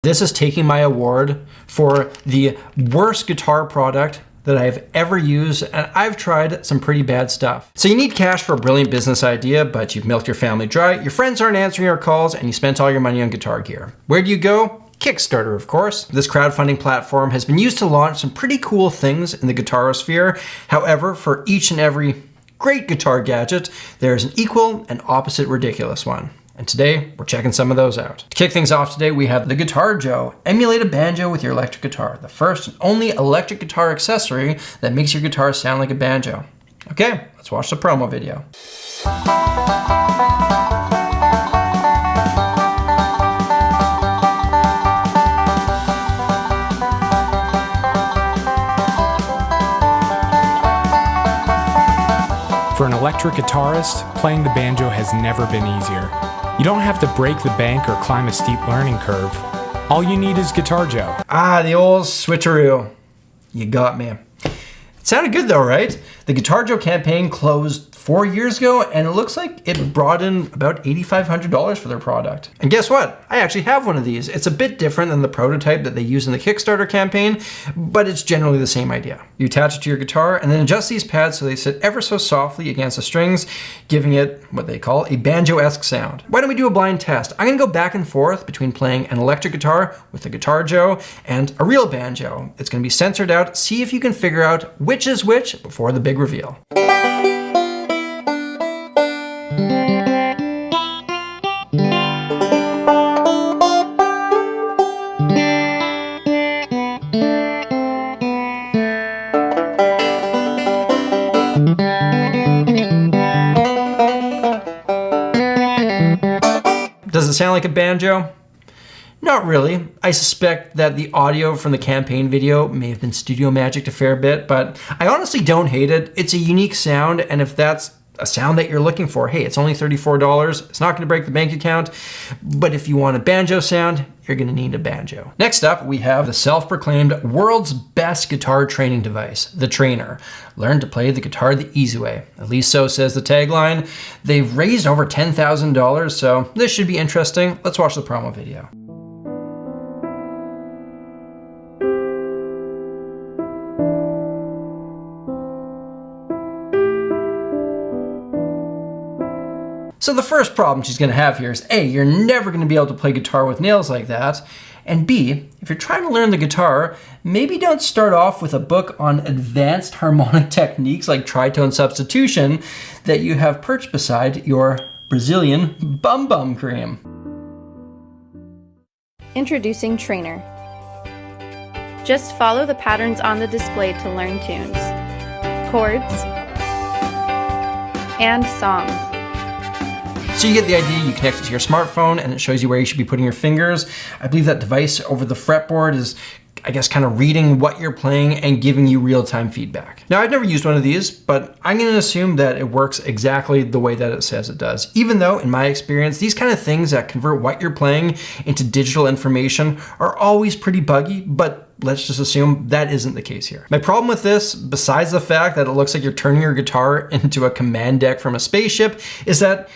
This is taking my award for the worst guitar product that I've ever used, and I've tried some pretty bad stuff. So you need cash for a brilliant business idea, but you've milked your family dry, your friends aren't answering your calls, and you spent all your money on guitar gear. Where do you go? Kickstarter, of course. This crowdfunding platform has been used to launch some pretty cool things in the guitarosphere. However, for each and every great guitar gadget, there's an equal and opposite ridiculous one. And today, we're checking some of those out. To kick things off today, we have the Guitarjo. Emulate a banjo with your electric guitar. The first and only electric guitar accessory that makes your guitar sound like a banjo. Okay, let's watch the promo video. For an electric guitarist, playing the banjo has never been easier. You don't have to break the bank or climb a steep learning curve. All you need is Guitarjo. Ah, the old switcheroo. You got me. It sounded good though, right? The Guitarjo campaign closed 4 years ago, and it looks like it brought in about $8,500 for their product. And guess what? I actually have one of these. It's a bit different than the prototype that they used in the Kickstarter campaign, but it's generally the same idea. You attach it to your guitar and then adjust these pads so they sit ever so softly against the strings, giving it what they call a banjo-esque sound. Why don't we do a blind test? I'm gonna go back and forth between playing an electric guitar with the Guitarjo and a real banjo. It's gonna be censored out. See if you can figure out which is which before the big reveal. Does it sound like a banjo? Not really. I suspect that the audio from the campaign video may have been studio magicked a fair bit, but I honestly don't hate it. It's a unique sound, and if that's a sound that you're looking for, hey, it's only $34. It's not gonna break the bank account, but if you want a banjo sound, you're gonna need a banjo. Next up, we have the self-proclaimed world's best guitar training device, the Treyner. Learn to play the guitar the easy way. At least so says the tagline. They've raised over $10,000, so this should be interesting. Let's watch the promo video. So the first problem she's gonna have here is A, you're never gonna be able to play guitar with nails like that. And B, if you're trying to learn the guitar, maybe don't start off with a book on advanced harmonic techniques like tritone substitution that you have perched beside your Brazilian bum cream. Introducing Treyner. Just follow the patterns on the display to learn tunes, chords, and songs. So you get the idea. You connect it to your smartphone and it shows you where you should be putting your fingers. I believe that device over the fretboard is, I guess, kind of reading what you're playing and giving you real-time feedback. Now, I've never used one of these, but I'm gonna assume that it works exactly the way that it says it does. Even though, in my experience, these kind of things that convert what you're playing into digital information are always pretty buggy, but let's just assume that isn't the case here. My problem with this, besides the fact that it looks like you're turning your guitar into a command deck from a spaceship, is that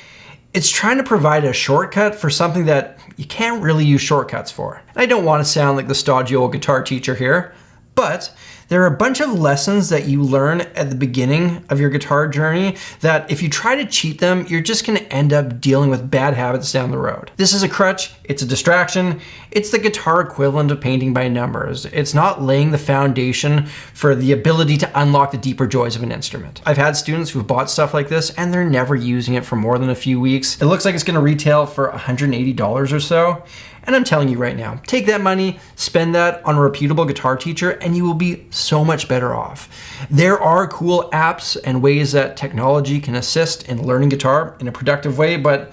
it's trying to provide a shortcut for something that you can't really use shortcuts for. And I don't want to sound like the stodgy old guitar teacher here, but there are a bunch of lessons that you learn at the beginning of your guitar journey that if you try to cheat them, you're just gonna end up dealing with bad habits down the road. This is a crutch, it's a distraction, it's the guitar equivalent of painting by numbers. It's not laying the foundation for the ability to unlock the deeper joys of an instrument. I've had students who've bought stuff like this and they're never using it for more than a few weeks. It looks like it's gonna retail for $180 or so. And I'm telling you right now, take that money, spend that on a reputable guitar teacher, and you will be so much better off. There are cool apps and ways that technology can assist in learning guitar in a productive way, but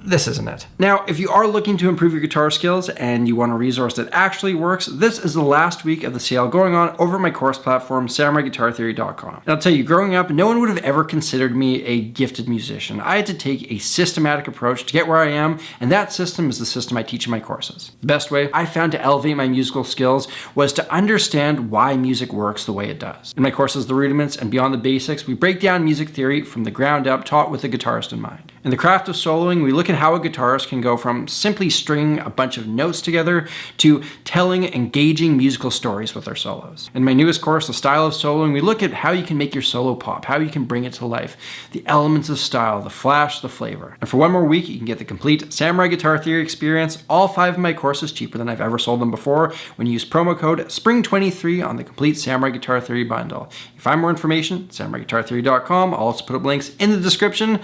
this isn't it. Now, if you are looking to improve your guitar skills and you want a resource that actually works, this is the last week of the sale going on over at my course platform, SamuraiGuitarTheory.com. And I'll tell you, growing up, no one would have ever considered me a gifted musician. I had to take a systematic approach to get where I am, and that system is the system I teach in my courses. The best way I found to elevate my musical skills was to understand why music works the way it does. In my courses, The Rudiments and Beyond the Basics, we break down music theory from the ground up, taught with the guitarist in mind. In the craft of soloing, we look at how a guitarist can go from simply stringing a bunch of notes together to telling engaging musical stories with their solos. In my newest course, The Style of Soloing, we look at how you can make your solo pop, how you can bring it to life, the elements of style, the flash, the flavor. And for one more week, you can get the complete Samurai Guitar Theory experience, all 5 of my courses cheaper than I've ever sold them before when you use promo code SPRING23 on the complete Samurai Guitar Theory bundle. You can find more information at samuraiguitartheory.com. I'll also put up links in the description.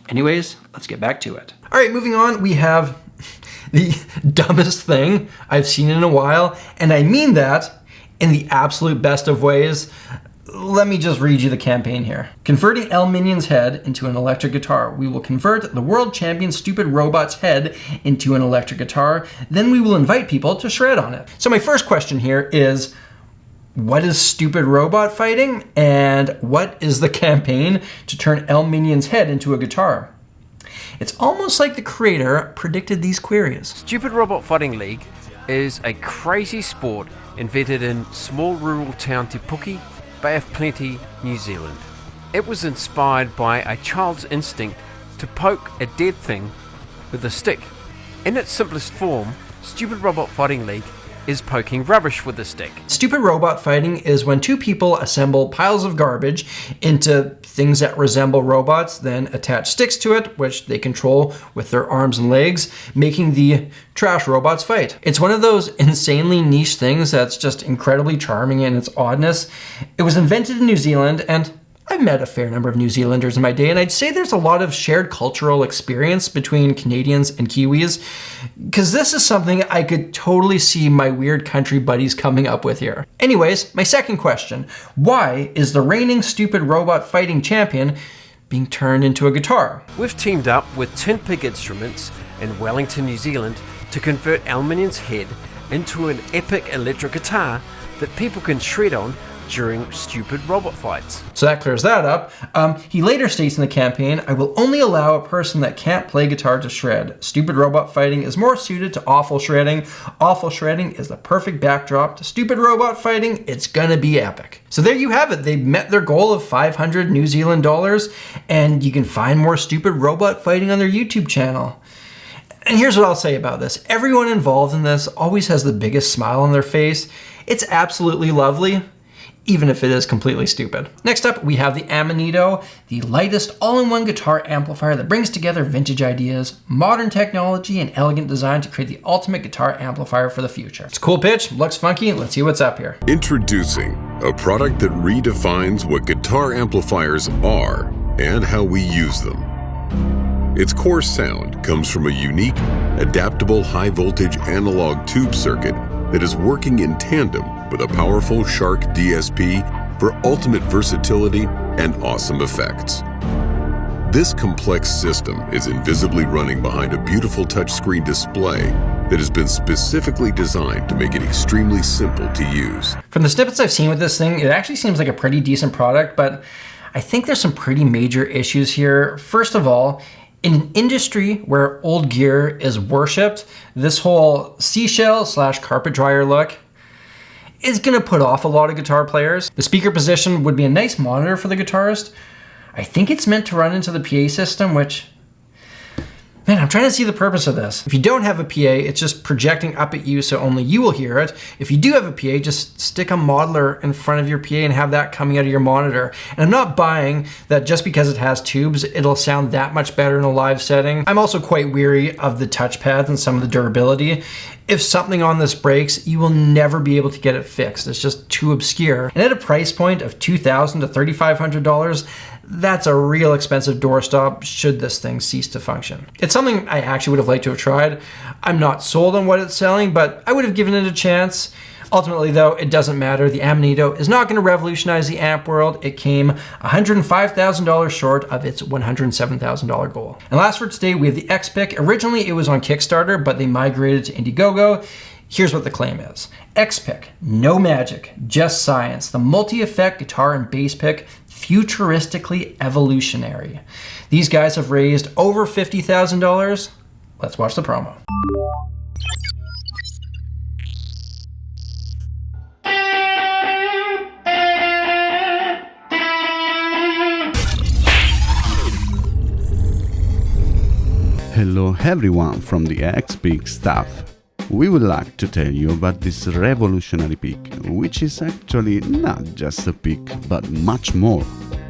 Anyways, let's get back to it. All right, moving on, we have the dumbest thing I've seen in a while, and I mean that in the absolute best of ways. Let me just read you the campaign here. Converting El Minion's head into an electric guitar. We will convert the world champion Stupid Robot's head into an electric guitar. Then we will invite people to shred on it. So my first question here is, what is Stupid Robot fighting? And what is the campaign to turn El Minion's head into a guitar? It's almost like the creator predicted these queries. Stupid Robot Fighting League is a crazy sport invented in small rural town Te Puke, Bay of Plenty, New Zealand. It was inspired by a child's instinct to poke a dead thing with a stick. In its simplest form, Stupid Robot Fighting League is poking rubbish with a stick. Stupid Robot Fighting is when 2 people assemble piles of garbage into things that resemble robots, then attach sticks to it, which they control with their arms and legs, making the trash robots fight. It's one of those insanely niche things that's just incredibly charming in its oddness. It was invented in New Zealand, and I've met a fair number of New Zealanders in my day, and I'd say there's a lot of shared cultural experience between Canadians and Kiwis, because this is something I could totally see my weird country buddies coming up with here. Anyways, my second question, why is the reigning Stupid Robot Fighting champion being turned into a guitar? We've teamed up with Tin Pig Instruments in Wellington, New Zealand to convert Al Minion's head into an epic electric guitar that people can shred on during stupid robot fights. So that clears that up. He later states in the campaign, I will only allow a person that can't play guitar to shred. Stupid Robot Fighting is more suited to awful shredding. Awful shredding is the perfect backdrop to stupid robot fighting. It's gonna be epic. So there you have it. They met their goal of 500 New Zealand dollars, and you can find more stupid robot fighting on their YouTube channel. And here's what I'll say about this. Everyone involved in this always has the biggest smile on their face. It's absolutely lovely, even if it is completely stupid. Next up, we have the Amonito, the lightest all-in-one guitar amplifier that brings together vintage ideas, modern technology, and elegant design to create the ultimate guitar amplifier for the future. It's a cool pitch, looks funky, let's see what's up here. Introducing a product that redefines what guitar amplifiers are and how we use them. Its core sound comes from a unique, adaptable high-voltage analog tube circuit that is working in tandem with a powerful Shark DSP for ultimate versatility and awesome effects. This complex system is invisibly running behind a beautiful touchscreen display that has been specifically designed to make it extremely simple to use. From the snippets I've seen with this thing, it actually seems like a pretty decent product, but I think there's some pretty major issues here. First of all, in an industry where old gear is worshipped, this whole seashell / carpet dryer look is gonna put off a lot of guitar players. The speaker position would be a nice monitor for the guitarist. I think it's meant to run into the PA system, which, man, I'm trying to see the purpose of this. If you don't have a PA, it's just projecting up at you so only you will hear it. If you do have a PA, just stick a modeler in front of your PA and have that coming out of your monitor. And I'm not buying that just because it has tubes, it'll sound that much better in a live setting. I'm also quite weary of the touchpads and some of the durability. If something on this breaks, you will never be able to get it fixed. It's just too obscure. And at a price point of $2,000 to $3,500, that's a real expensive doorstop should this thing cease to function. It's something I actually would have liked to have tried. I'm not sold on what it's selling, but I would have given it a chance. Ultimately though, it doesn't matter. The Amonito is not gonna revolutionize the amp world. It came $105,000 short of its $107,000 goal. And last for today, we have the Xpick. Originally it was on Kickstarter, but they migrated to Indiegogo. Here's what the claim is. Xpick, no magic, just science. The multi-effect guitar and bass pick, futuristically evolutionary. These guys have raised over $50,000. Let's watch the promo. Hello everyone from the Xpick staff. We would like to tell you about this revolutionary pick, which is actually not just a pick, but much more.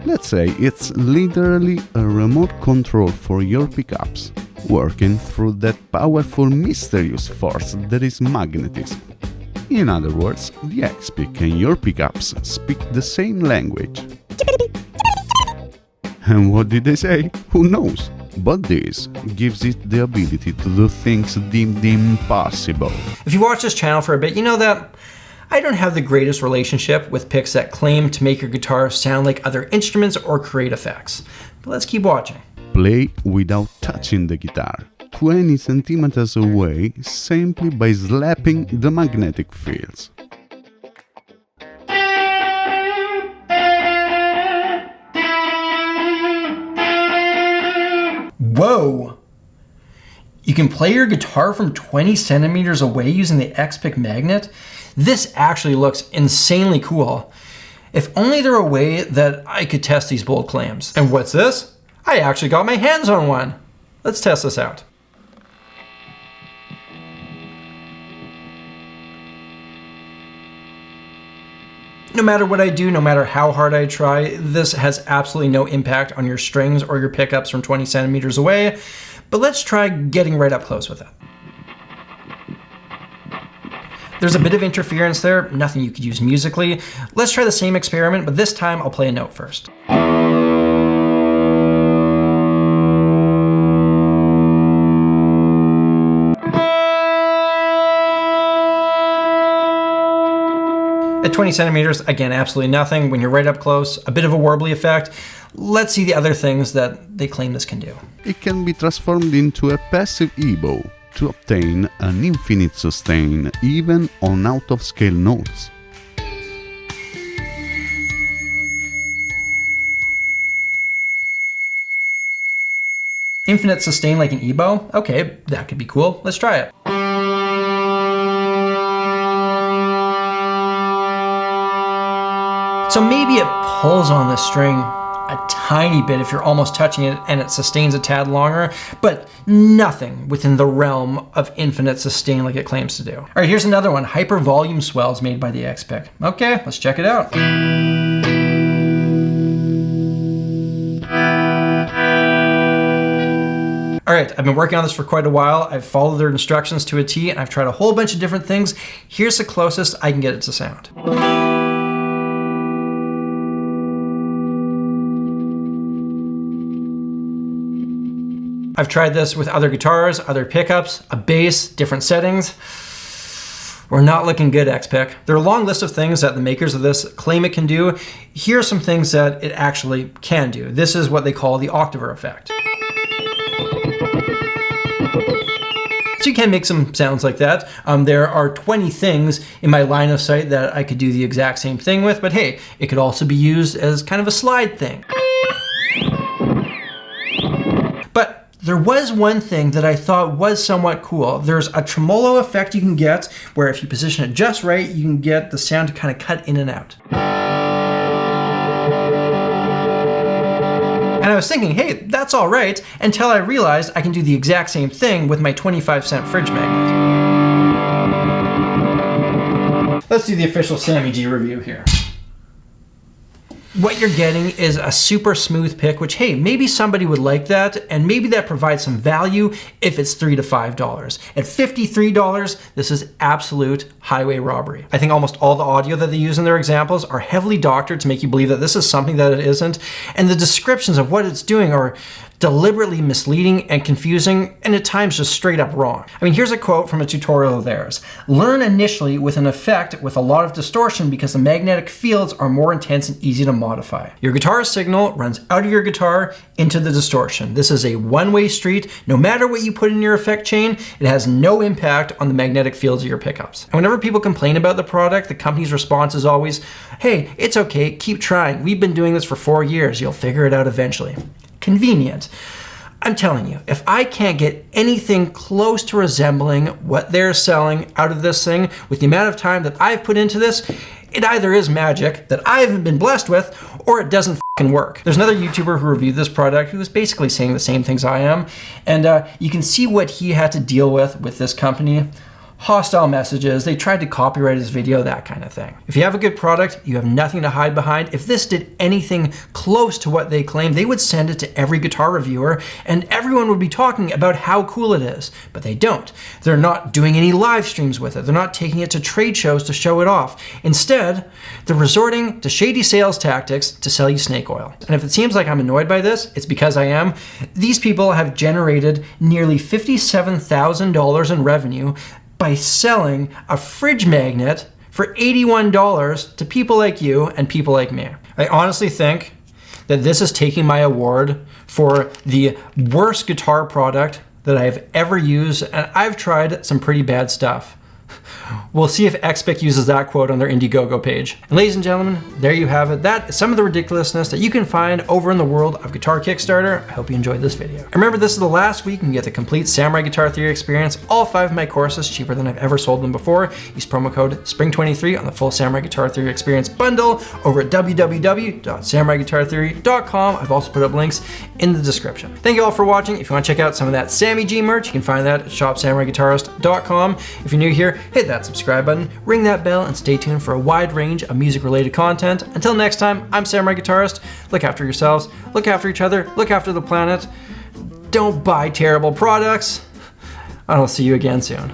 Let's say it's literally a remote control for your pickups, working through that powerful mysterious force that is magnetism. In other words, the Xpick and your pickups speak the same language. And what did they say? Who knows? But this gives it the ability to do things deemed impossible. If you watch this channel for a bit, you know that I don't have the greatest relationship with picks that claim to make your guitar sound like other instruments or create effects. But let's keep watching. Play without touching the guitar, 20 centimeters away, simply by slapping the magnetic fields. Whoa! You can play your guitar from 20 centimeters away using the Xpick magnet? This actually looks insanely cool. If only there were a way that I could test these bold claims. And what's this? I actually got my hands on one. Let's test this out. No matter what I do, no matter how hard I try, this has absolutely no impact on your strings or your pickups from 20 centimeters away. But let's try getting right up close with it. There's a bit of interference there, nothing you could use musically. Let's try the same experiment, but this time I'll play a note first. At 20 centimeters, again, absolutely nothing. When you're right up close, a bit of a warbly effect. Let's see the other things that they claim this can do. It can be transformed into a passive EBow to obtain an infinite sustain even on out-of-scale notes. Infinite sustain like an EBow? Okay, that could be cool. Let's try it. So maybe it pulls on the string a tiny bit if you're almost touching it and it sustains a tad longer, but nothing within the realm of infinite sustain like it claims to do. All right, here's another one, hyper volume swells made by the Xpick. Okay, let's check it out. All right, I've been working on this for quite a while. I've followed their instructions to a T and I've tried a whole bunch of different things. Here's the closest I can get it to sound. I've tried this with other guitars, other pickups, a bass, different settings. We're not looking good, Xpick. There are a long list of things that the makers of this claim it can do. Here are some things that it actually can do. This is what they call the octaver effect. So you can make some sounds like that. There are 20 things in my line of sight that I could do the exact same thing with, but hey, it could also be used as kind of a slide thing. But there was one thing that I thought was somewhat cool. There's a tremolo effect you can get where if you position it just right, you can get the sound to kind of cut in and out. And I was thinking, hey, that's all right, until I realized I can do the exact same thing with my 25-cent fridge magnet. Let's do the official Sammy G review here. What you're getting is a super smooth pick, which, hey, maybe somebody would like that, and maybe that provides some value if it's $3 to $5. At $53, this is absolute highway robbery. I think almost all the audio that they use in their examples are heavily doctored to make you believe that this is something that it isn't, and the descriptions of what it's doing are deliberately misleading and confusing, and at times just straight up wrong. I mean, here's a quote from a tutorial of theirs. Learn initially with an effect with a lot of distortion because the magnetic fields are more intense and easy to modify. Your guitar signal runs out of your guitar into the distortion. This is a one-way street. No matter what you put in your effect chain, it has no impact on the magnetic fields of your pickups. And whenever people complain about the product, the company's response is always, hey, it's okay, keep trying. We've been doing this for 4 years. You'll figure it out eventually. Convenient. I'm telling you, if I can't get anything close to resembling what they're selling out of this thing with the amount of time that I've put into this, it either is magic that I haven't been blessed with, or it doesn't work. There's another YouTuber who reviewed this product who was basically saying the same things I am, and you can see what he had to deal with this company. Hostile messages, they tried to copyright his video, that kind of thing. If you have a good product, you have nothing to hide behind. If this did anything close to what they claim, they would send it to every guitar reviewer and everyone would be talking about how cool it is, but they don't. They're not doing any live streams with it. They're not taking it to trade shows to show it off. Instead, they're resorting to shady sales tactics to sell you snake oil. And if it seems like I'm annoyed by this, it's because I am. These people have generated nearly $57,000 in revenue by selling a fridge magnet for $81 to people like you and people like me. I honestly think that this is taking my award for the worst guitar product that I've ever used, and I've tried some pretty bad stuff. We'll see if Xpick uses that quote on their Indiegogo page. And ladies and gentlemen, there you have it. That is some of the ridiculousness that you can find over in the world of guitar Kickstarter. I hope you enjoyed this video. And remember, this is the last week you can get the complete Samurai Guitar Theory experience, all 5 of my courses, cheaper than I've ever sold them before. Use promo code SPRING23 on the full Samurai Guitar Theory experience bundle over at www.samuraiguitartheory.com. I've also put up links in the description. Thank you all for watching. If you want to check out some of that Sammy G merch, you can find that at shopsamuraiguitarist.com. If you're new here, hit that subscribe button, ring that bell, and stay tuned for a wide range of music-related content. Until next time, I'm Samurai Guitarist. Look after yourselves, look after each other, look after the planet. Don't buy terrible products. I'll see you again soon.